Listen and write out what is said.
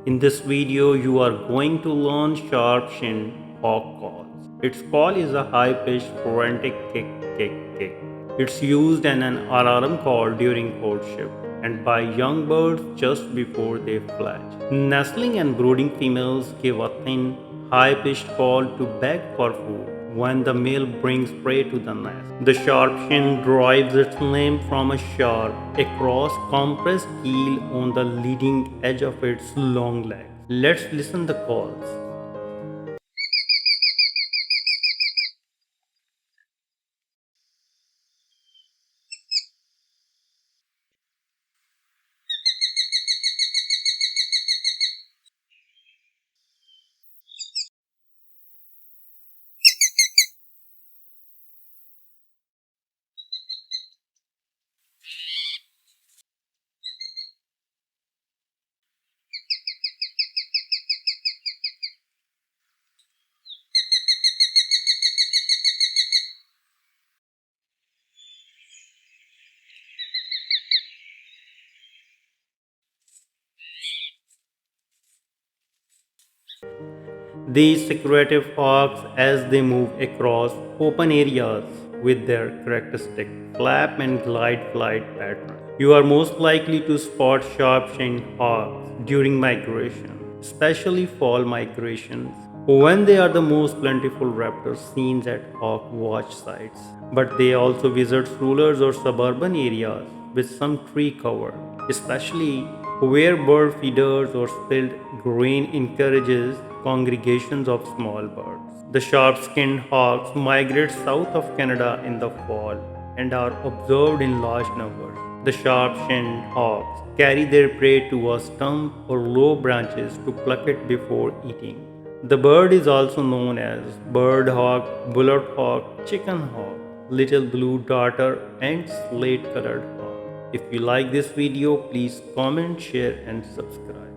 In this video, you are going to learn Sharp-shinned Hawk calls. Its call is a high-pitched frantic kik-kik-kik. It's used in an alarm call during courtship and by young birds just before they fledge. Nestling and brooding females give a thin, high-pitched call to beg for food when the male brings prey to the nest. The sharp shin derives its name from a sharp, a cross compressed keel on the leading edge of its long legs. Let's listen the calls. These secretive hawks, as they move across open areas with their characteristic flap and glide flight pattern, you are most likely to spot sharp-shinned hawks during migration, especially fall migrations, when they are the most plentiful raptors seen at hawk watch sites. But they also visit rurals or suburban areas with some tree cover, especially where bird feeders or spilled grain encourages congregations of small birds. The sharp-skinned hawks migrate south of Canada in the fall and are observed in large numbers. The sharp-shinned hawks carry their prey to a stump or low branches to pluck it before eating. The bird is also known as bird hawk, bullard hawk, chicken hawk, little blue darter, and slate-colored hawk. If you like this video, please comment, share, and subscribe.